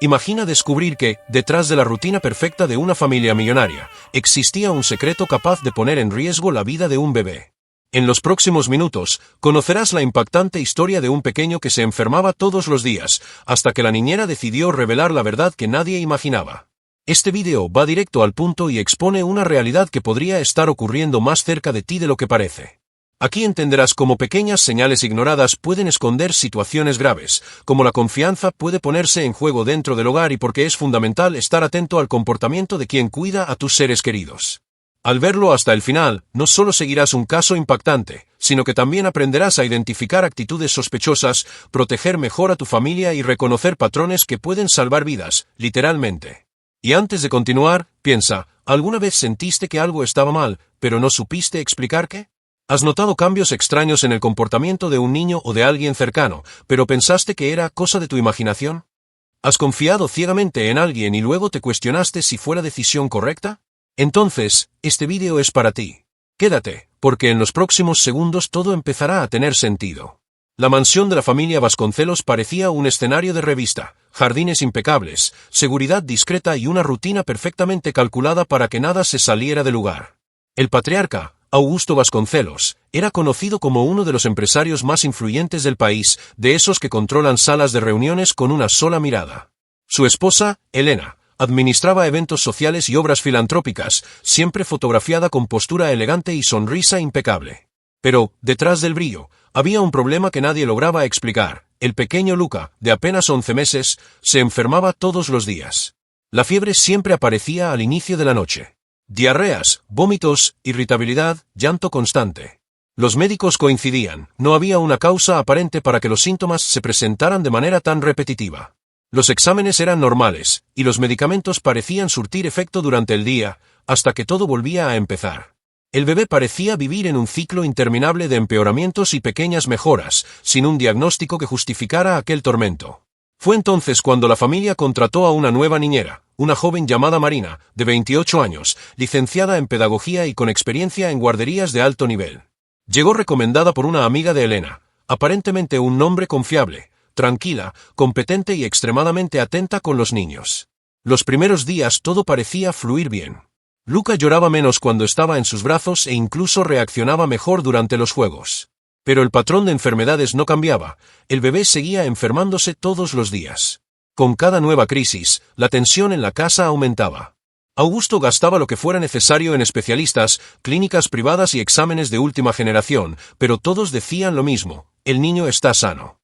Imagina descubrir que, detrás de la rutina perfecta de una familia millonaria, existía un secreto capaz de poner en riesgo la vida de un bebé. En los próximos minutos, conocerás la impactante historia de un pequeño que se enfermaba todos los días, hasta que la niñera decidió revelar la verdad que nadie imaginaba. Este vídeo va directo al punto y expone una realidad que podría estar ocurriendo más cerca de ti de lo que parece. Aquí entenderás cómo pequeñas señales ignoradas pueden esconder situaciones graves, cómo la confianza puede ponerse en juego dentro del hogar y por qué es fundamental estar atento al comportamiento de quien cuida a tus seres queridos. Al verlo hasta el final, no solo seguirás un caso impactante, sino que también aprenderás a identificar actitudes sospechosas, proteger mejor a tu familia y reconocer patrones que pueden salvar vidas, literalmente. Y antes de continuar, piensa, ¿alguna vez sentiste que algo estaba mal, pero no supiste explicar qué? ¿Has notado cambios extraños en el comportamiento de un niño o de alguien cercano, pero pensaste que era cosa de tu imaginación? ¿Has confiado ciegamente en alguien y luego te cuestionaste si fue la decisión correcta? Entonces, este vídeo es para ti. Quédate, porque en los próximos segundos todo empezará a tener sentido. La mansión de la familia Vasconcelos parecía un escenario de revista, jardines impecables, seguridad discreta y una rutina perfectamente calculada para que nada se saliera de lugar. El patriarca, Augusto Vasconcelos, era conocido como uno de los empresarios más influyentes del país, de esos que controlan salas de reuniones con una sola mirada. Su esposa, Elena, administraba eventos sociales y obras filantrópicas, siempre fotografiada con postura elegante y sonrisa impecable. Pero, detrás del brillo, había un problema que nadie lograba explicar. El pequeño Luca, de apenas 11 meses, se enfermaba todos los días. La fiebre siempre aparecía al inicio de la noche. Diarreas, vómitos, irritabilidad, llanto constante. Los médicos coincidían, no había una causa aparente para que los síntomas se presentaran de manera tan repetitiva. Los exámenes eran normales, y los medicamentos parecían surtir efecto durante el día, hasta que todo volvía a empezar. El bebé parecía vivir en un ciclo interminable de empeoramientos y pequeñas mejoras, sin un diagnóstico que justificara aquel tormento. Fue entonces cuando la familia contrató a una nueva niñera, una joven llamada Marina, de 28 años, licenciada en pedagogía y con experiencia en guarderías de alto nivel. Llegó recomendada por una amiga de Elena, aparentemente un nombre confiable, tranquila, competente y extremadamente atenta con los niños. Los primeros días todo parecía fluir bien. Luca lloraba menos cuando estaba en sus brazos e incluso reaccionaba mejor durante los juegos. Pero el patrón de enfermedades no cambiaba, el bebé seguía enfermándose todos los días. Con cada nueva crisis, la tensión en la casa aumentaba. Augusto gastaba lo que fuera necesario en especialistas, clínicas privadas y exámenes de última generación, pero todos decían lo mismo, el niño está sano.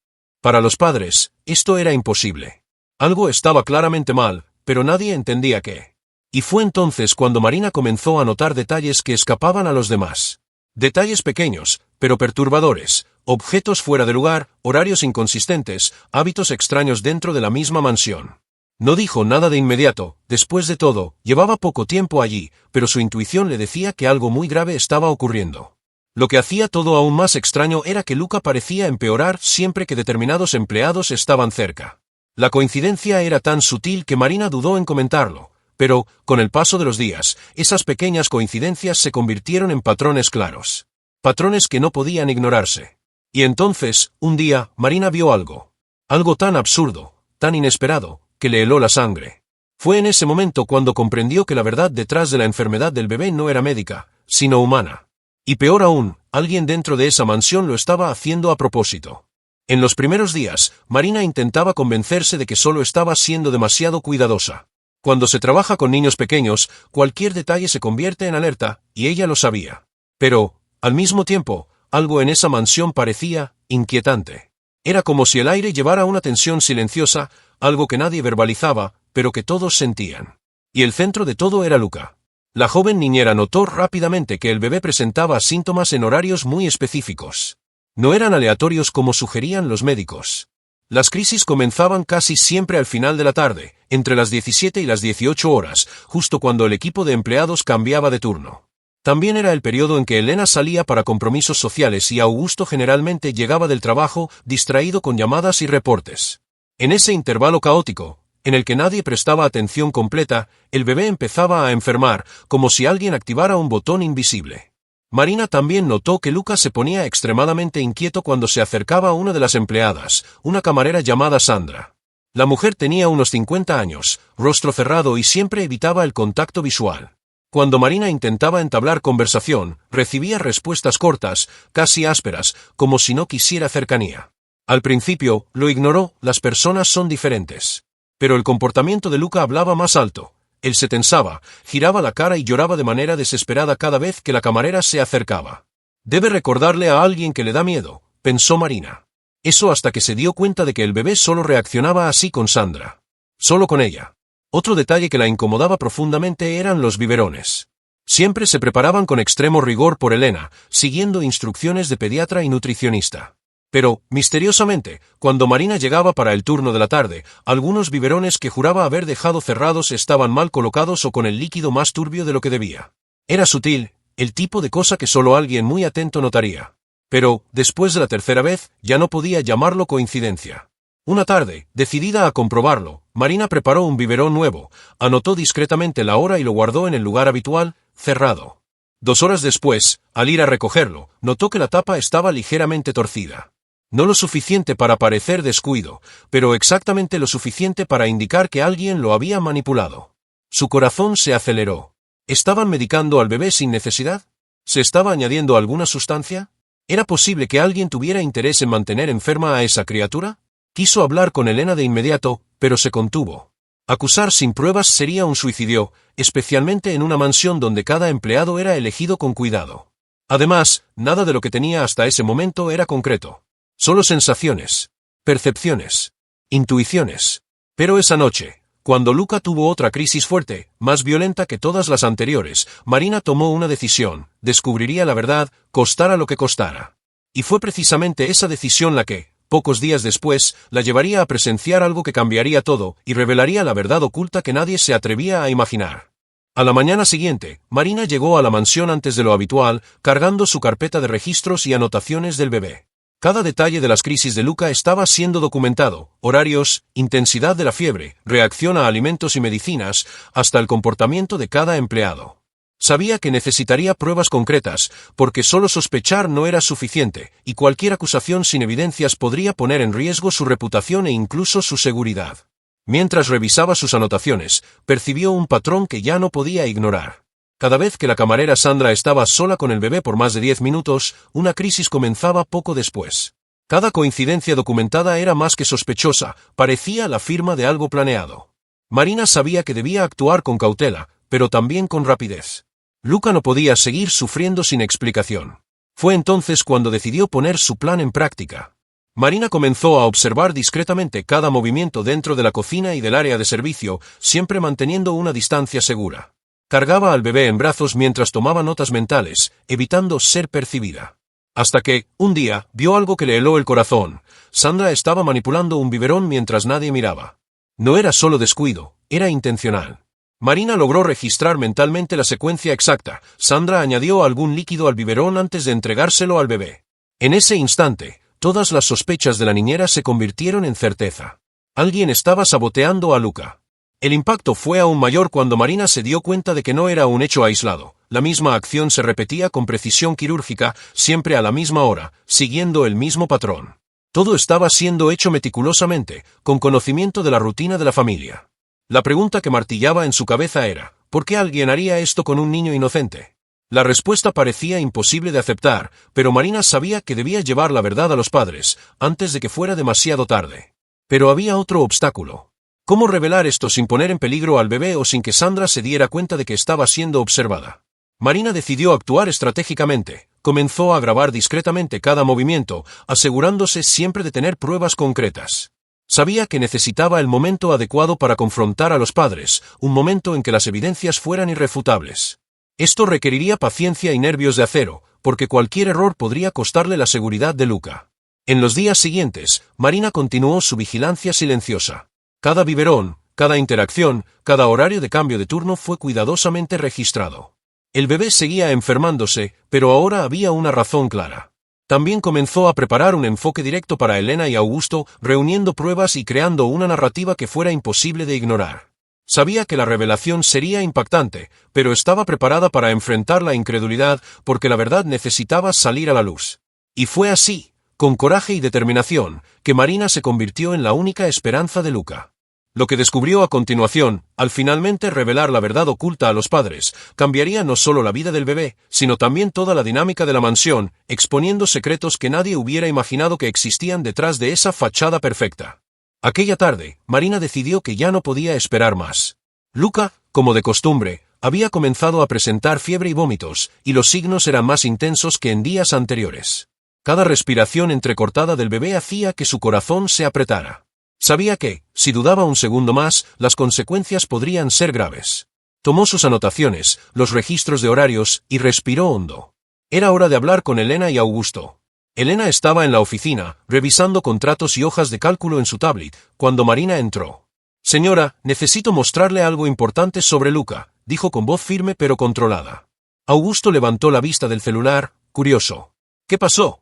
Para los padres, esto era imposible. Algo estaba claramente mal, pero nadie entendía qué. Y fue entonces cuando Marina comenzó a notar detalles que escapaban a los demás. Detalles pequeños, pero perturbadores, objetos fuera de lugar, horarios inconsistentes, hábitos extraños dentro de la misma mansión. No dijo nada de inmediato, después de todo, llevaba poco tiempo allí, pero su intuición le decía que algo muy grave estaba ocurriendo. Lo que hacía todo aún más extraño era que Luca parecía empeorar siempre que determinados empleados estaban cerca. La coincidencia era tan sutil que Marina dudó en comentarlo. Pero, con el paso de los días, esas pequeñas coincidencias se convirtieron en patrones claros. Patrones que no podían ignorarse. Y entonces, un día, Marina vio algo. Algo tan absurdo, tan inesperado, que le heló la sangre. Fue en ese momento cuando comprendió que la verdad detrás de la enfermedad del bebé no era médica, sino humana. Y peor aún, alguien dentro de esa mansión lo estaba haciendo a propósito. En los primeros días, Marina intentaba convencerse de que solo estaba siendo demasiado cuidadosa. Cuando se trabaja con niños pequeños, cualquier detalle se convierte en alerta, y ella lo sabía. Pero, al mismo tiempo, algo en esa mansión parecía inquietante. Era como si el aire llevara una tensión silenciosa, algo que nadie verbalizaba, pero que todos sentían. Y el centro de todo era Luca. La joven niñera notó rápidamente que el bebé presentaba síntomas en horarios muy específicos. No eran aleatorios como sugerían los médicos. Las crisis comenzaban casi siempre al final de la tarde, entre las 17 y las 18 horas, justo cuando el equipo de empleados cambiaba de turno. También era el periodo en que Elena salía para compromisos sociales y Augusto generalmente llegaba del trabajo distraído con llamadas y reportes. En ese intervalo caótico, en el que nadie prestaba atención completa, el bebé empezaba a enfermar, como si alguien activara un botón invisible. Marina también notó que Luca se ponía extremadamente inquieto cuando se acercaba a una de las empleadas, una camarera llamada Sandra. La mujer tenía unos 50 años, rostro cerrado y siempre evitaba el contacto visual. Cuando Marina intentaba entablar conversación, recibía respuestas cortas, casi ásperas, como si no quisiera cercanía. Al principio, lo ignoró, las personas son diferentes. Pero el comportamiento de Luca hablaba más alto. Él se tensaba, giraba la cara y lloraba de manera desesperada cada vez que la camarera se acercaba. Debe recordarle a alguien que le da miedo, pensó Marina. Eso hasta que se dio cuenta de que el bebé solo reaccionaba así con Sandra. Solo con ella. Otro detalle que la incomodaba profundamente eran los biberones. Siempre se preparaban con extremo rigor por Elena, siguiendo instrucciones de pediatra y nutricionista. Pero, misteriosamente, cuando Marina llegaba para el turno de la tarde, algunos biberones que juraba haber dejado cerrados estaban mal colocados o con el líquido más turbio de lo que debía. Era sutil, el tipo de cosa que solo alguien muy atento notaría. Pero, después de la tercera vez, ya no podía llamarlo coincidencia. Una tarde, decidida a comprobarlo, Marina preparó un biberón nuevo, anotó discretamente la hora y lo guardó en el lugar habitual, cerrado. 2 horas después, al ir a recogerlo, notó que la tapa estaba ligeramente torcida. No lo suficiente para parecer descuido, pero exactamente lo suficiente para indicar que alguien lo había manipulado. Su corazón se aceleró. ¿Estaban medicando al bebé sin necesidad? ¿Se estaba añadiendo alguna sustancia? ¿Era posible que alguien tuviera interés en mantener enferma a esa criatura? Quiso hablar con Elena de inmediato, pero se contuvo. Acusar sin pruebas sería un suicidio, especialmente en una mansión donde cada empleado era elegido con cuidado. Además, nada de lo que tenía hasta ese momento era concreto. Solo sensaciones, percepciones, intuiciones. Pero esa noche, cuando Luca tuvo otra crisis fuerte, más violenta que todas las anteriores, Marina tomó una decisión, descubriría la verdad, costara lo que costara. Y fue precisamente esa decisión la que, pocos días después, la llevaría a presenciar algo que cambiaría todo y revelaría la verdad oculta que nadie se atrevía a imaginar. A la mañana siguiente, Marina llegó a la mansión antes de lo habitual, cargando su carpeta de registros y anotaciones del bebé. Cada detalle de las crisis de Luca estaba siendo documentado, horarios, intensidad de la fiebre, reacción a alimentos y medicinas, hasta el comportamiento de cada empleado. Sabía que necesitaría pruebas concretas, porque solo sospechar no era suficiente, y cualquier acusación sin evidencias podría poner en riesgo su reputación e incluso su seguridad. Mientras revisaba sus anotaciones, percibió un patrón que ya no podía ignorar. Cada vez que la camarera Sandra estaba sola con el bebé por más de 10 minutos, una crisis comenzaba poco después. Cada coincidencia documentada era más que sospechosa, parecía la firma de algo planeado. Marina sabía que debía actuar con cautela, pero también con rapidez. Luca no podía seguir sufriendo sin explicación. Fue entonces cuando decidió poner su plan en práctica. Marina comenzó a observar discretamente cada movimiento dentro de la cocina y del área de servicio, siempre manteniendo una distancia segura. Cargaba al bebé en brazos mientras tomaba notas mentales, evitando ser percibida. Hasta que, un día, vio algo que le heló el corazón. Sandra estaba manipulando un biberón mientras nadie miraba. No era solo descuido, era intencional. Marina logró registrar mentalmente la secuencia exacta. Sandra añadió algún líquido al biberón antes de entregárselo al bebé. En ese instante, todas las sospechas de la niñera se convirtieron en certeza. Alguien estaba saboteando a Luca. El impacto fue aún mayor cuando Marina se dio cuenta de que no era un hecho aislado. La misma acción se repetía con precisión quirúrgica, siempre a la misma hora, siguiendo el mismo patrón. Todo estaba siendo hecho meticulosamente, con conocimiento de la rutina de la familia. La pregunta que martillaba en su cabeza era, ¿por qué alguien haría esto con un niño inocente? La respuesta parecía imposible de aceptar, pero Marina sabía que debía llevar la verdad a los padres, antes de que fuera demasiado tarde. Pero había otro obstáculo. ¿Cómo revelar esto sin poner en peligro al bebé o sin que Sandra se diera cuenta de que estaba siendo observada? Marina decidió actuar estratégicamente. Comenzó a grabar discretamente cada movimiento, asegurándose siempre de tener pruebas concretas. Sabía que necesitaba el momento adecuado para confrontar a los padres, un momento en que las evidencias fueran irrefutables. Esto requeriría paciencia y nervios de acero, porque cualquier error podría costarle la seguridad de Luca. En los días siguientes, Marina continuó su vigilancia silenciosa. Cada biberón, cada interacción, cada horario de cambio de turno fue cuidadosamente registrado. El bebé seguía enfermándose, pero ahora había una razón clara. También comenzó a preparar un enfoque directo para Elena y Augusto, reuniendo pruebas y creando una narrativa que fuera imposible de ignorar. Sabía que la revelación sería impactante, pero estaba preparada para enfrentar la incredulidad porque la verdad necesitaba salir a la luz. Y fue así, con coraje y determinación, que Marina se convirtió en la única esperanza de Luca. Lo que descubrió a continuación, al finalmente revelar la verdad oculta a los padres, cambiaría no solo la vida del bebé, sino también toda la dinámica de la mansión, exponiendo secretos que nadie hubiera imaginado que existían detrás de esa fachada perfecta. Aquella tarde, Marina decidió que ya no podía esperar más. Luca, como de costumbre, había comenzado a presentar fiebre y vómitos, y los signos eran más intensos que en días anteriores. Cada respiración entrecortada del bebé hacía que su corazón se apretara. Sabía que, si dudaba un segundo más, las consecuencias podrían ser graves. Tomó sus anotaciones, los registros de horarios, y respiró hondo. Era hora de hablar con Elena y Augusto. Elena estaba en la oficina, revisando contratos y hojas de cálculo en su tablet, cuando Marina entró. «Señora, necesito mostrarle algo importante sobre Luca», dijo con voz firme pero controlada. Augusto levantó la vista del celular, curioso. «¿Qué pasó?».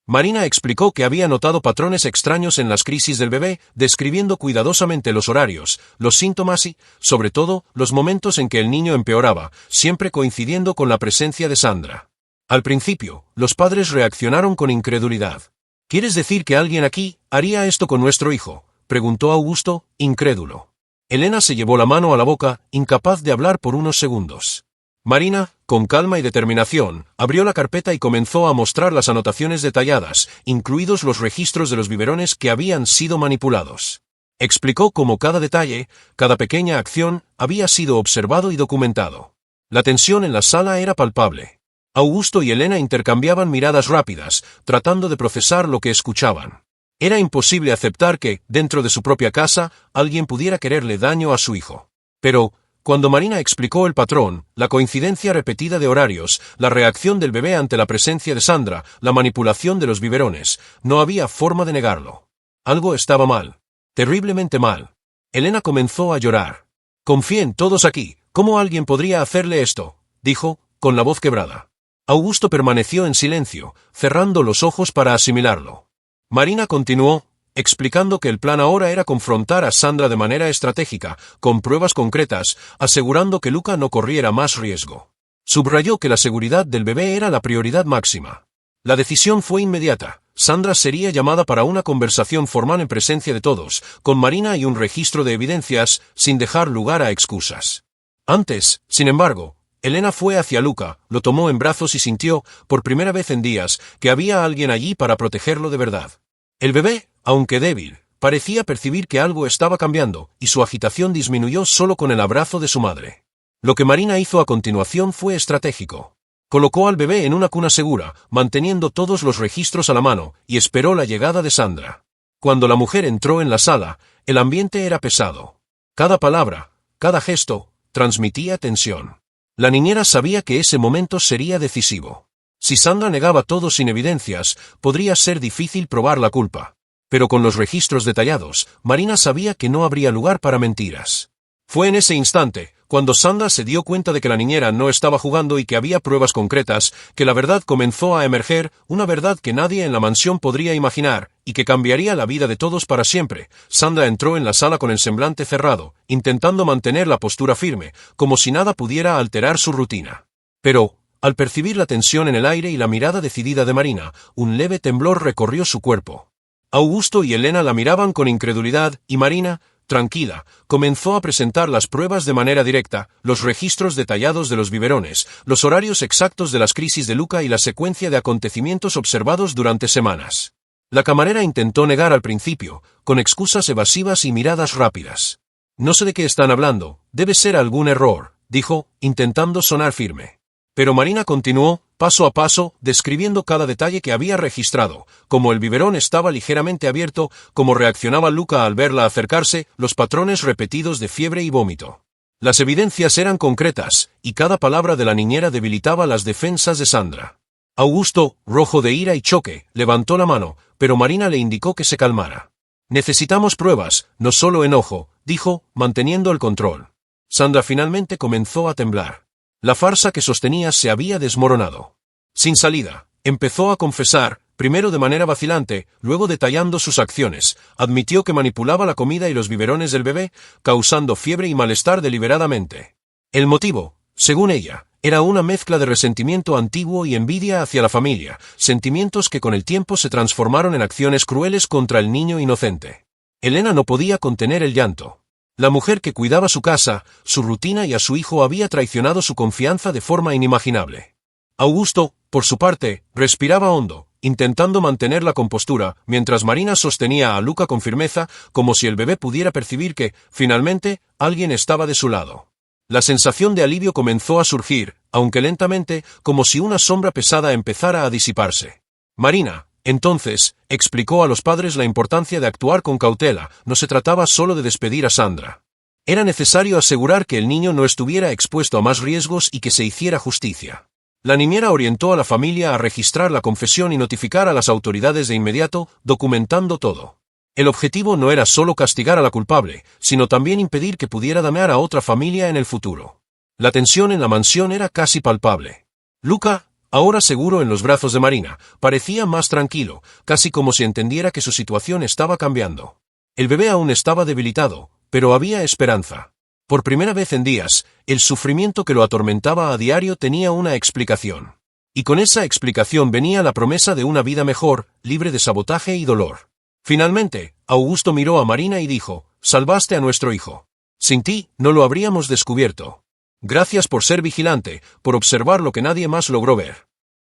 Marina explicó que había notado patrones extraños en las crisis del bebé, describiendo cuidadosamente los horarios, los síntomas y, sobre todo, los momentos en que el niño empeoraba, siempre coincidiendo con la presencia de Sandra. Al principio, los padres reaccionaron con incredulidad. «¿Quieres decir que alguien aquí haría esto con nuestro hijo?», preguntó Augusto, incrédulo. Elena se llevó la mano a la boca, incapaz de hablar por unos segundos. Marina, con calma y determinación, abrió la carpeta y comenzó a mostrar las anotaciones detalladas, incluidos los registros de los biberones que habían sido manipulados. Explicó cómo cada detalle, cada pequeña acción, había sido observado y documentado. La tensión en la sala era palpable. Augusto y Elena intercambiaban miradas rápidas, tratando de procesar lo que escuchaban. Era imposible aceptar que, dentro de su propia casa, alguien pudiera quererle daño a su hijo. Pero, cuando Marina explicó el patrón, la coincidencia repetida de horarios, la reacción del bebé ante la presencia de Sandra, la manipulación de los biberones, no había forma de negarlo. Algo estaba mal. Terriblemente mal. Elena comenzó a llorar. «Confíen todos aquí, ¿cómo alguien podría hacerle esto?», dijo, con la voz quebrada. Augusto permaneció en silencio, cerrando los ojos para asimilarlo. Marina continuó, explicando que el plan ahora era confrontar a Sandra de manera estratégica, con pruebas concretas, asegurando que Luca no corriera más riesgo. Subrayó que la seguridad del bebé era la prioridad máxima. La decisión fue inmediata. Sandra sería llamada para una conversación formal en presencia de todos, con Marina y un registro de evidencias, sin dejar lugar a excusas. Antes, sin embargo, Elena fue hacia Luca, lo tomó en brazos y sintió, por primera vez en días, que había alguien allí para protegerlo de verdad. El bebé, aunque débil, parecía percibir que algo estaba cambiando, y su agitación disminuyó solo con el abrazo de su madre. Lo que Marina hizo a continuación fue estratégico. Colocó al bebé en una cuna segura, manteniendo todos los registros a la mano, y esperó la llegada de Sandra. Cuando la mujer entró en la sala, el ambiente era pesado. Cada palabra, cada gesto, transmitía tensión. La niñera sabía que ese momento sería decisivo. Si Sandra negaba todo sin evidencias, podría ser difícil probar la culpa. Pero con los registros detallados, Marina sabía que no habría lugar para mentiras. Fue en ese instante, cuando Sandra se dio cuenta de que la niñera no estaba jugando y que había pruebas concretas, que la verdad comenzó a emerger, una verdad que nadie en la mansión podría imaginar, y que cambiaría la vida de todos para siempre. Sandra entró en la sala con el semblante cerrado, intentando mantener la postura firme, como si nada pudiera alterar su rutina. Pero, al percibir la tensión en el aire y la mirada decidida de Marina, un leve temblor recorrió su cuerpo. Augusto y Elena la miraban con incredulidad, y Marina, tranquila, comenzó a presentar las pruebas de manera directa, los registros detallados de los biberones, los horarios exactos de las crisis de Luca y la secuencia de acontecimientos observados durante semanas. La camarera intentó negar al principio, con excusas evasivas y miradas rápidas. «No sé de qué están hablando, debe ser algún error», dijo, intentando sonar firme. Pero Marina continuó, paso a paso, describiendo cada detalle que había registrado, como el biberón estaba ligeramente abierto, cómo reaccionaba Luca al verla acercarse, los patrones repetidos de fiebre y vómito. Las evidencias eran concretas, y cada palabra de la niñera debilitaba las defensas de Sandra. Augusto, rojo de ira y choque, levantó la mano, pero Marina le indicó que se calmara. «Necesitamos pruebas, no solo enojo», dijo, manteniendo el control. Sandra finalmente comenzó a temblar. La farsa que sostenía se había desmoronado. Sin salida, empezó a confesar, primero de manera vacilante, luego detallando sus acciones. Admitió que manipulaba la comida y los biberones del bebé, causando fiebre y malestar deliberadamente. El motivo, según ella, Era una mezcla de resentimiento antiguo y envidia hacia la familia, sentimientos que con el tiempo se transformaron en acciones crueles contra el niño inocente. Elena no podía contener el llanto. La mujer que cuidaba su casa, su rutina y a su hijo había traicionado su confianza de forma inimaginable. Augusto, por su parte, respiraba hondo, intentando mantener la compostura, mientras Marina sostenía a Luca con firmeza, como si el bebé pudiera percibir que, finalmente, alguien estaba de su lado. La sensación de alivio comenzó a surgir, aunque lentamente, como si una sombra pesada empezara a disiparse. Marina, entonces, explicó a los padres la importancia de actuar con cautela, no se trataba solo de despedir a Sandra. Era necesario asegurar que el niño no estuviera expuesto a más riesgos y que se hiciera justicia. La niñera orientó a la familia a registrar la confesión y notificar a las autoridades de inmediato, documentando todo. El objetivo no era solo castigar a la culpable, sino también impedir que pudiera dañar a otra familia en el futuro. La tensión en la mansión era casi palpable. Luca, ahora seguro en los brazos de Marina, parecía más tranquilo, casi como si entendiera que su situación estaba cambiando. El bebé aún estaba debilitado, pero había esperanza. Por primera vez en días, el sufrimiento que lo atormentaba a diario tenía una explicación. Y con esa explicación venía la promesa de una vida mejor, libre de sabotaje y dolor. Finalmente, Augusto miró a Marina y dijo, «Salvaste a nuestro hijo. Sin ti, no lo habríamos descubierto. Gracias por ser vigilante, por observar lo que nadie más logró ver».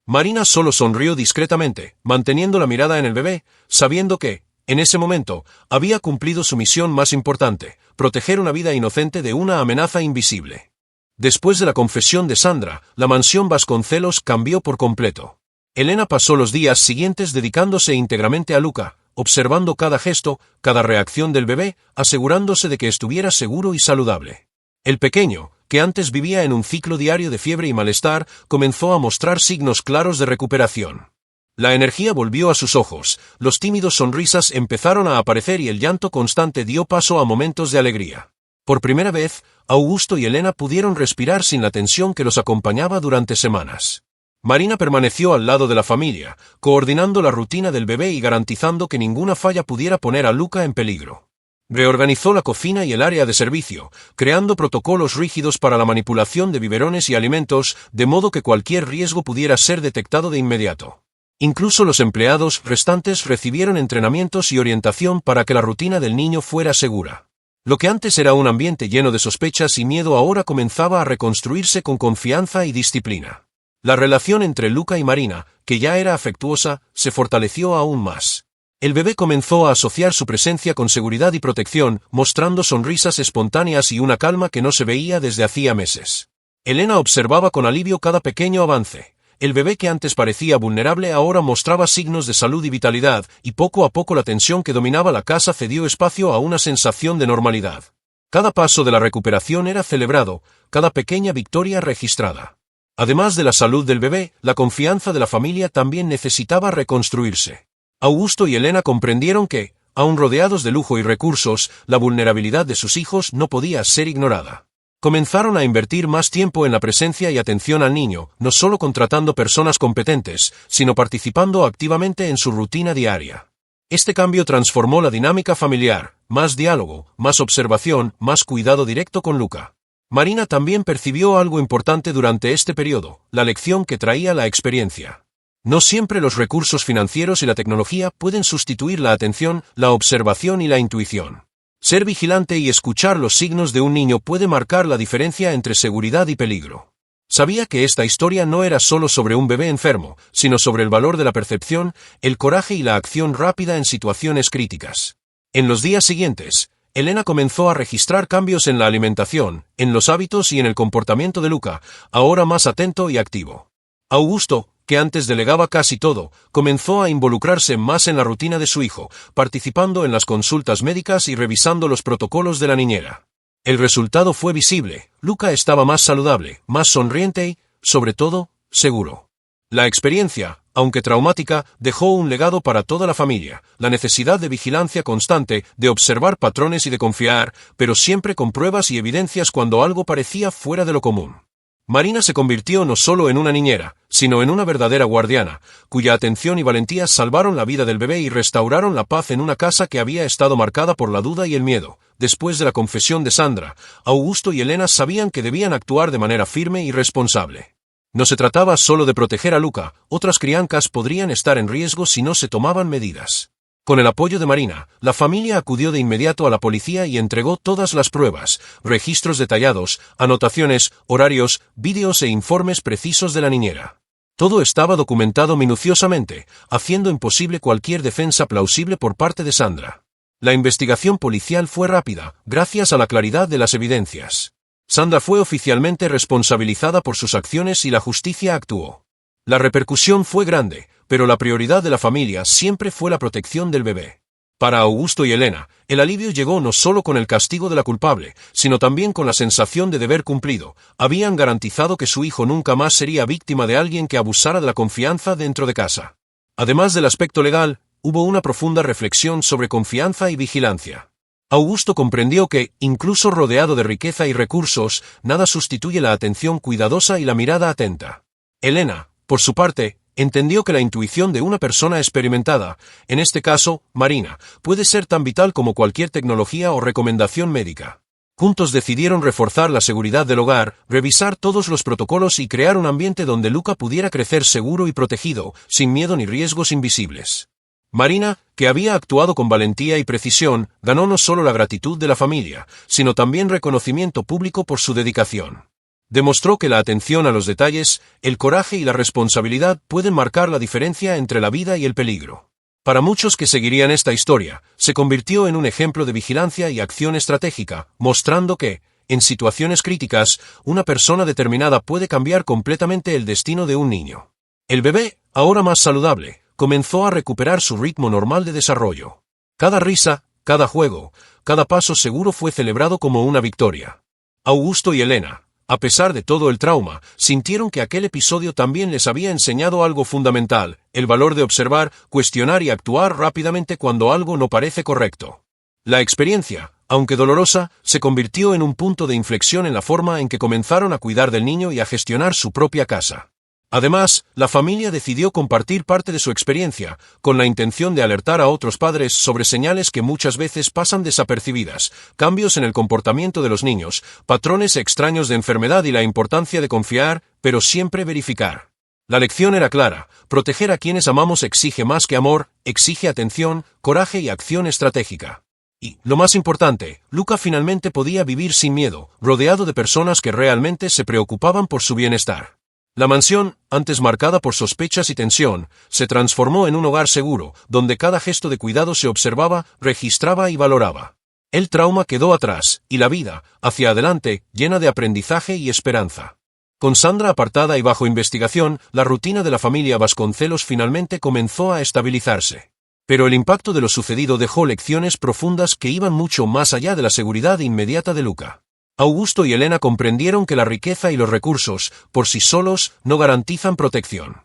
Marina solo sonrió discretamente, manteniendo la mirada en el bebé, sabiendo que, en ese momento, había cumplido su misión más importante, proteger una vida inocente de una amenaza invisible. Después de la confesión de Sandra, la mansión Vasconcelos cambió por completo. Elena pasó los días siguientes dedicándose íntegramente a Luca, observando cada gesto, cada reacción del bebé, asegurándose de que estuviera seguro y saludable. El pequeño, que antes vivía en un ciclo diario de fiebre y malestar, comenzó a mostrar signos claros de recuperación. La energía volvió a sus ojos, los tímidos sonrisas empezaron a aparecer y el llanto constante dio paso a momentos de alegría. Por primera vez, Augusto y Elena pudieron respirar sin la tensión que los acompañaba durante semanas. Marina permaneció al lado de la familia, coordinando la rutina del bebé y garantizando que ninguna falla pudiera poner a Luca en peligro. Reorganizó la cocina y el área de servicio, creando protocolos rígidos para la manipulación de biberones y alimentos, de modo que cualquier riesgo pudiera ser detectado de inmediato. Incluso los empleados restantes recibieron entrenamientos y orientación para que la rutina del niño fuera segura. Lo que antes era un ambiente lleno de sospechas y miedo ahora comenzaba a reconstruirse con confianza y disciplina. La relación entre Luca y Marina, que ya era afectuosa, se fortaleció aún más. El bebé comenzó a asociar su presencia con seguridad y protección, mostrando sonrisas espontáneas y una calma que no se veía desde hacía meses. Elena observaba con alivio cada pequeño avance. El bebé que antes parecía vulnerable ahora mostraba signos de salud y vitalidad, y poco a poco la tensión que dominaba la casa cedió espacio a una sensación de normalidad. Cada paso de la recuperación era celebrado, cada pequeña victoria registrada. Además de la salud del bebé, la confianza de la familia también necesitaba reconstruirse. Augusto y Elena comprendieron que, aun rodeados de lujo y recursos, la vulnerabilidad de sus hijos no podía ser ignorada. Comenzaron a invertir más tiempo en la presencia y atención al niño, no solo contratando personas competentes, sino participando activamente en su rutina diaria. Este cambio transformó la dinámica familiar, más diálogo, más observación, más cuidado directo con Luca. Marina también percibió algo importante durante este periodo, la lección que traía la experiencia. No siempre los recursos financieros y la tecnología pueden sustituir la atención, la observación y la intuición. Ser vigilante y escuchar los signos de un niño puede marcar la diferencia entre seguridad y peligro. Sabía que esta historia no era solo sobre un bebé enfermo, sino sobre el valor de la percepción, el coraje y la acción rápida en situaciones críticas. En los días siguientes, Elena comenzó a registrar cambios en la alimentación, en los hábitos y en el comportamiento de Luca, ahora más atento y activo. Augusto, que antes delegaba casi todo, comenzó a involucrarse más en la rutina de su hijo, participando en las consultas médicas y revisando los protocolos de la niñera. El resultado fue visible, Luca estaba más saludable, más sonriente y, sobre todo, seguro. La experiencia, aunque traumática, dejó un legado para toda la familia, la necesidad de vigilancia constante, de observar patrones y de confiar, pero siempre con pruebas y evidencias cuando algo parecía fuera de lo común. Marina se convirtió no solo en una niñera, sino en una verdadera guardiana, cuya atención y valentía salvaron la vida del bebé y restauraron la paz en una casa que había estado marcada por la duda y el miedo. Después de la confesión de Sandra, Augusto y Elena sabían que debían actuar de manera firme y responsable. No se trataba solo de proteger a Luca, otras criancas podrían estar en riesgo si no se tomaban medidas. Con el apoyo de Marina, la familia acudió de inmediato a la policía y entregó todas las pruebas, registros detallados, anotaciones, horarios, vídeos e informes precisos de la niñera. Todo estaba documentado minuciosamente, haciendo imposible cualquier defensa plausible por parte de Sandra. La investigación policial fue rápida, gracias a la claridad de las evidencias. Sandra fue oficialmente responsabilizada por sus acciones y la justicia actuó. La repercusión fue grande, pero la prioridad de la familia siempre fue la protección del bebé. Para Augusto y Elena, el alivio llegó no solo con el castigo de la culpable, sino también con la sensación de deber cumplido. Habían garantizado que su hijo nunca más sería víctima de alguien que abusara de la confianza dentro de casa. Además del aspecto legal, hubo una profunda reflexión sobre confianza y vigilancia. Augusto comprendió que, incluso rodeado de riqueza y recursos, nada sustituye la atención cuidadosa y la mirada atenta. Elena, por su parte, entendió que la intuición de una persona experimentada, en este caso, Marina, puede ser tan vital como cualquier tecnología o recomendación médica. Juntos decidieron reforzar la seguridad del hogar, revisar todos los protocolos y crear un ambiente donde Luca pudiera crecer seguro y protegido, sin miedo ni riesgos invisibles. Marina, que había actuado con valentía y precisión, ganó no solo la gratitud de la familia, sino también reconocimiento público por su dedicación. Demostró que la atención a los detalles, el coraje y la responsabilidad pueden marcar la diferencia entre la vida y el peligro. Para muchos que seguirían esta historia, se convirtió en un ejemplo de vigilancia y acción estratégica, mostrando que, en situaciones críticas, una persona determinada puede cambiar completamente el destino de un niño. El bebé, ahora más saludable, comenzó a recuperar su ritmo normal de desarrollo. Cada risa, cada juego, cada paso seguro fue celebrado como una victoria. Augusto y Elena, a pesar de todo el trauma, sintieron que aquel episodio también les había enseñado algo fundamental, el valor de observar, cuestionar y actuar rápidamente cuando algo no parece correcto. La experiencia, aunque dolorosa, se convirtió en un punto de inflexión en la forma en que comenzaron a cuidar del niño y a gestionar su propia casa. Además, la familia decidió compartir parte de su experiencia, con la intención de alertar a otros padres sobre señales que muchas veces pasan desapercibidas, cambios en el comportamiento de los niños, patrones extraños de enfermedad y la importancia de confiar, pero siempre verificar. La lección era clara: proteger a quienes amamos exige más que amor, exige atención, coraje y acción estratégica. Y, lo más importante, Luca finalmente podía vivir sin miedo, rodeado de personas que realmente se preocupaban por su bienestar. La mansión, antes marcada por sospechas y tensión, se transformó en un hogar seguro, donde cada gesto de cuidado se observaba, registraba y valoraba. El trauma quedó atrás, y la vida, hacia adelante, llena de aprendizaje y esperanza. Con Sandra apartada y bajo investigación, la rutina de la familia Vasconcelos finalmente comenzó a estabilizarse. Pero el impacto de lo sucedido dejó lecciones profundas que iban mucho más allá de la seguridad inmediata de Luca. Augusto y Elena comprendieron que la riqueza y los recursos, por sí solos, no garantizan protección.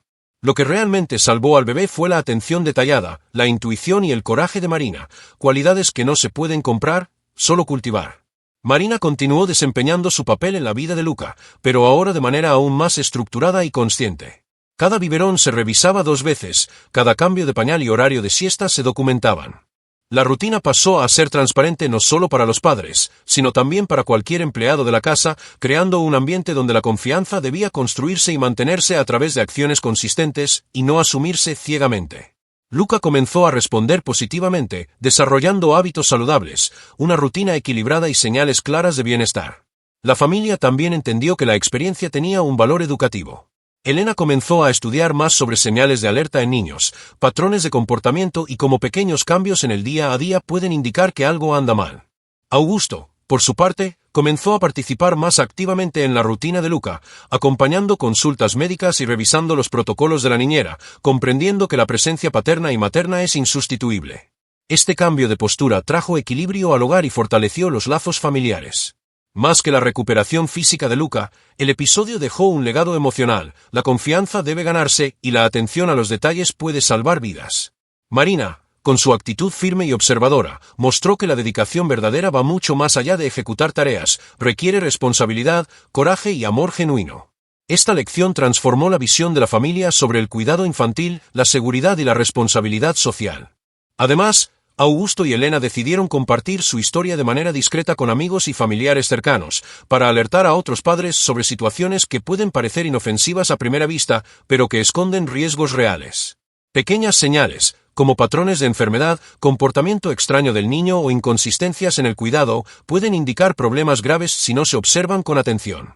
Lo que realmente salvó al bebé fue la atención detallada, la intuición y el coraje de Marina, cualidades que no se pueden comprar, solo cultivar. Marina continuó desempeñando su papel en la vida de Luca, pero ahora de manera aún más estructurada y consciente. Cada biberón se revisaba 2 veces, cada cambio de pañal y horario de siesta se documentaban. La rutina pasó a ser transparente no solo para los padres, sino también para cualquier empleado de la casa, creando un ambiente donde la confianza debía construirse y mantenerse a través de acciones consistentes, y no asumirse ciegamente. Luca comenzó a responder positivamente, desarrollando hábitos saludables, una rutina equilibrada y señales claras de bienestar. La familia también entendió que la experiencia tenía un valor educativo. Elena comenzó a estudiar más sobre señales de alerta en niños, patrones de comportamiento y cómo pequeños cambios en el día a día pueden indicar que algo anda mal. Augusto, por su parte, comenzó a participar más activamente en la rutina de Luca, acompañando consultas médicas y revisando los protocolos de la niñera, comprendiendo que la presencia paterna y materna es insustituible. Este cambio de postura trajo equilibrio al hogar y fortaleció los lazos familiares. Más que la recuperación física de Luca, el episodio dejó un legado emocional. La confianza debe ganarse y la atención a los detalles puede salvar vidas. Marina, con su actitud firme y observadora, mostró que la dedicación verdadera va mucho más allá de ejecutar tareas, requiere responsabilidad, coraje y amor genuino. Esta lección transformó la visión de la familia sobre el cuidado infantil, la seguridad y la responsabilidad social. Además, Augusto y Elena decidieron compartir su historia de manera discreta con amigos y familiares cercanos, para alertar a otros padres sobre situaciones que pueden parecer inofensivas a primera vista, pero que esconden riesgos reales. Pequeñas señales, como patrones de enfermedad, comportamiento extraño del niño o inconsistencias en el cuidado, pueden indicar problemas graves si no se observan con atención.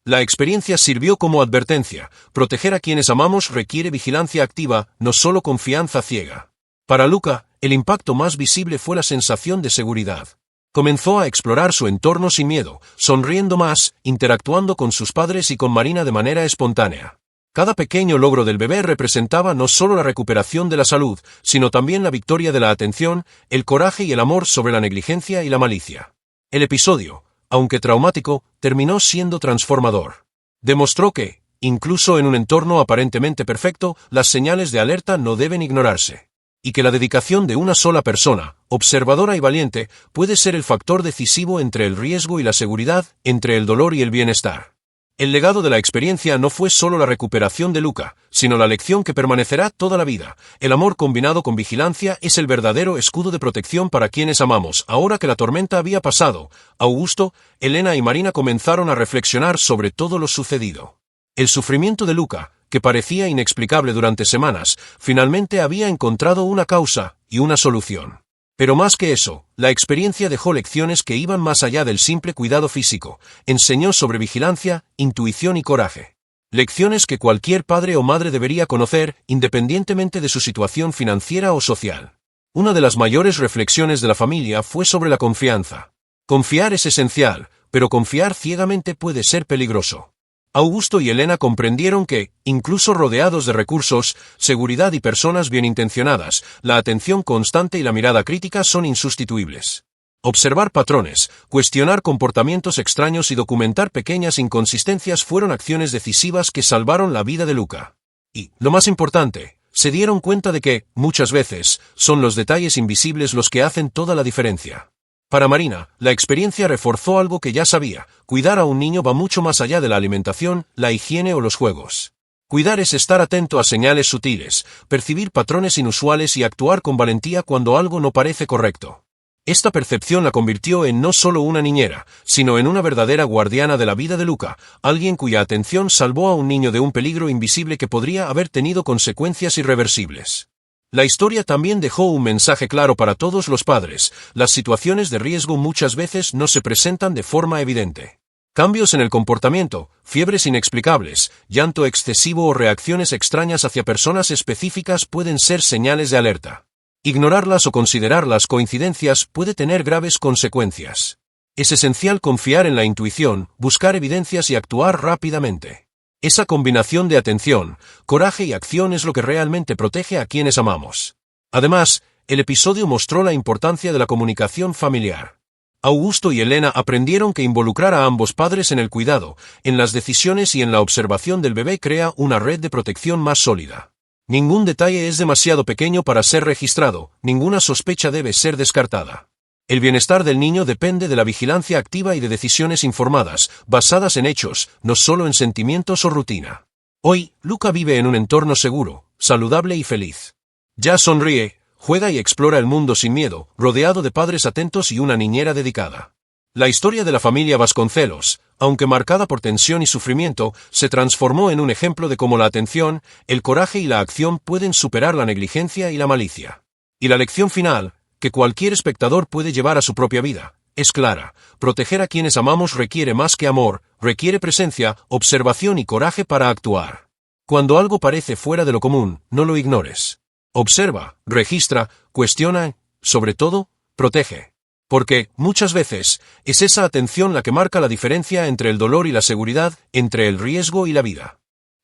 La experiencia sirvió como advertencia: proteger a quienes amamos requiere vigilancia activa, no solo confianza ciega. Para Luca, el impacto más visible fue la sensación de seguridad. Comenzó a explorar su entorno sin miedo, sonriendo más, interactuando con sus padres y con Marina de manera espontánea. Cada pequeño logro del bebé representaba no solo la recuperación de la salud, sino también la victoria de la atención, el coraje y el amor sobre la negligencia y la malicia. El episodio, aunque traumático, terminó siendo transformador. Demostró que, incluso en un entorno aparentemente perfecto, las señales de alerta no deben ignorarse. Y que la dedicación de una sola persona, observadora y valiente, puede ser el factor decisivo entre el riesgo y la seguridad, entre el dolor y el bienestar. El legado de la experiencia no fue solo la recuperación de Luca, sino la lección que permanecerá toda la vida. El amor combinado con vigilancia es el verdadero escudo de protección para quienes amamos. Ahora que la tormenta había pasado, Augusto, Elena y Marina comenzaron a reflexionar sobre todo lo sucedido. El sufrimiento de Luca, que parecía inexplicable durante semanas, finalmente había encontrado una causa y una solución. Pero más que eso, la experiencia dejó lecciones que iban más allá del simple cuidado físico. Enseñó sobre vigilancia, intuición y coraje. Lecciones que cualquier padre o madre debería conocer, independientemente de su situación financiera o social. Una de las mayores reflexiones de la familia fue sobre la confianza. Confiar es esencial, pero confiar ciegamente puede ser peligroso. Augusto y Elena comprendieron que, incluso rodeados de recursos, seguridad y personas bien intencionadas, la atención constante y la mirada crítica son insustituibles. Observar patrones, cuestionar comportamientos extraños y documentar pequeñas inconsistencias fueron acciones decisivas que salvaron la vida de Luca. Y, lo más importante, se dieron cuenta de que, muchas veces, son los detalles invisibles los que hacen toda la diferencia. Para Marina, la experiencia reforzó algo que ya sabía: cuidar a un niño va mucho más allá de la alimentación, la higiene o los juegos. Cuidar es estar atento a señales sutiles, percibir patrones inusuales y actuar con valentía cuando algo no parece correcto. Esta percepción la convirtió en no solo una niñera, sino en una verdadera guardiana de la vida de Luca, alguien cuya atención salvó a un niño de un peligro invisible que podría haber tenido consecuencias irreversibles. La historia también dejó un mensaje claro para todos los padres: las situaciones de riesgo muchas veces no se presentan de forma evidente. Cambios en el comportamiento, fiebres inexplicables, llanto excesivo o reacciones extrañas hacia personas específicas pueden ser señales de alerta. Ignorarlas o considerar las coincidencias puede tener graves consecuencias. Es esencial confiar en la intuición, buscar evidencias y actuar rápidamente. Esa combinación de atención, coraje y acción es lo que realmente protege a quienes amamos. Además, el episodio mostró la importancia de la comunicación familiar. Augusto y Elena aprendieron que involucrar a ambos padres en el cuidado, en las decisiones y en la observación del bebé crea una red de protección más sólida. Ningún detalle es demasiado pequeño para ser registrado, ninguna sospecha debe ser descartada. El bienestar del niño depende de la vigilancia activa y de decisiones informadas, basadas en hechos, no solo en sentimientos o rutina. Hoy, Luca vive en un entorno seguro, saludable y feliz. Ya sonríe, juega y explora el mundo sin miedo, rodeado de padres atentos y una niñera dedicada. La historia de la familia Vasconcelos, aunque marcada por tensión y sufrimiento, se transformó en un ejemplo de cómo la atención, el coraje y la acción pueden superar la negligencia y la malicia. Y la lección final, que cualquier espectador puede llevar a su propia vida, es clara: proteger a quienes amamos requiere más que amor, requiere presencia, observación y coraje para actuar. Cuando algo parece fuera de lo común, no lo ignores. Observa, registra, cuestiona, sobre todo, protege. Porque, muchas veces, es esa atención la que marca la diferencia entre el dolor y la seguridad, entre el riesgo y la vida.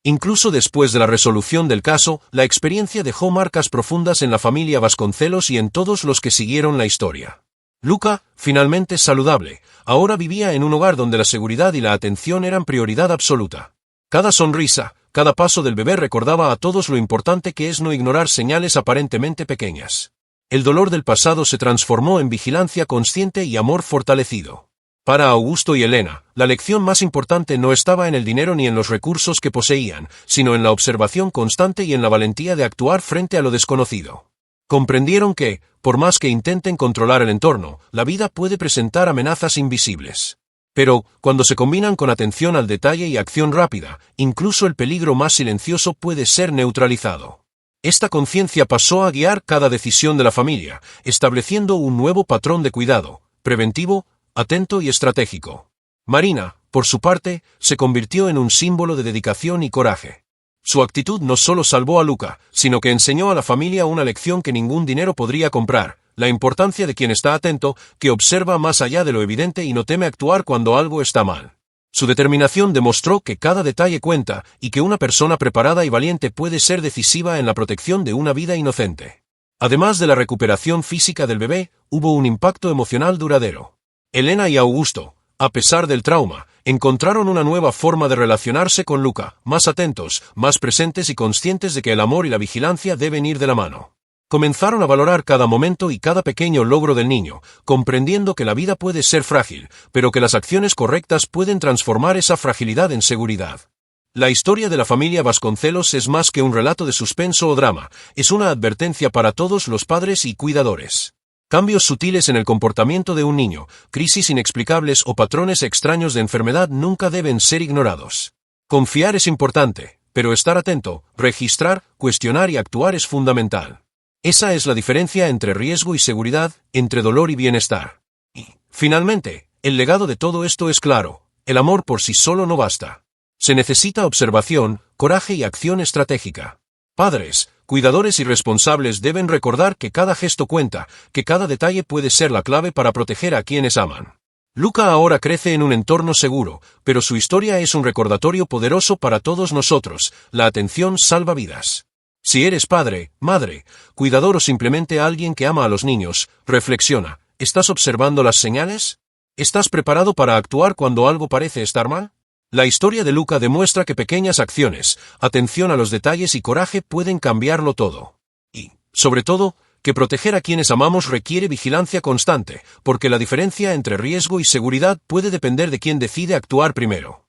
Incluso después de la resolución del caso, la experiencia dejó marcas profundas en la familia Vasconcelos y en todos los que siguieron la historia. Luca, finalmente saludable, ahora vivía en un hogar donde la seguridad y la atención eran prioridad absoluta. Cada sonrisa, cada paso del bebé recordaba a todos lo importante que es no ignorar señales aparentemente pequeñas. El dolor del pasado se transformó en vigilancia consciente y amor fortalecido. Para Augusto y Elena, la lección más importante no estaba en el dinero ni en los recursos que poseían, sino en la observación constante y en la valentía de actuar frente a lo desconocido. Comprendieron que, por más que intenten controlar el entorno, la vida puede presentar amenazas invisibles. Pero, cuando se combinan con atención al detalle y acción rápida, incluso el peligro más silencioso puede ser neutralizado. Esta conciencia pasó a guiar cada decisión de la familia, estableciendo un nuevo patrón de cuidado, preventivo, atento y estratégico. Marina, por su parte, se convirtió en un símbolo de dedicación y coraje. Su actitud no solo salvó a Luca, sino que enseñó a la familia una lección que ningún dinero podría comprar: la importancia de quien está atento, que observa más allá de lo evidente y no teme actuar cuando algo está mal. Su determinación demostró que cada detalle cuenta y que una persona preparada y valiente puede ser decisiva en la protección de una vida inocente. Además de la recuperación física del bebé, hubo un impacto emocional duradero. Elena y Augusto, a pesar del trauma, encontraron una nueva forma de relacionarse con Luca, más atentos, más presentes y conscientes de que el amor y la vigilancia deben ir de la mano. Comenzaron a valorar cada momento y cada pequeño logro del niño, comprendiendo que la vida puede ser frágil, pero que las acciones correctas pueden transformar esa fragilidad en seguridad. La historia de la familia Vasconcelos es más que un relato de suspenso o drama, es una advertencia para todos los padres y cuidadores. Cambios sutiles en el comportamiento de un niño, crisis inexplicables o patrones extraños de enfermedad nunca deben ser ignorados. Confiar es importante, pero estar atento, registrar, cuestionar y actuar es fundamental. Esa es la diferencia entre riesgo y seguridad, entre dolor y bienestar. Y, finalmente, el legado de todo esto es claro: el amor por sí solo no basta. Se necesita observación, coraje y acción estratégica. Padres, cuidadores y responsables deben recordar que cada gesto cuenta, que cada detalle puede ser la clave para proteger a quienes aman. Luca ahora crece en un entorno seguro, pero su historia es un recordatorio poderoso para todos nosotros: la atención salva vidas. Si eres padre, madre, cuidador o simplemente alguien que ama a los niños, reflexiona: ¿estás observando las señales? ¿Estás preparado para actuar cuando algo parece estar mal? La historia de Luca demuestra que pequeñas acciones, atención a los detalles y coraje pueden cambiarlo todo. Y, sobre todo, que proteger a quienes amamos requiere vigilancia constante, porque la diferencia entre riesgo y seguridad puede depender de quién decide actuar primero.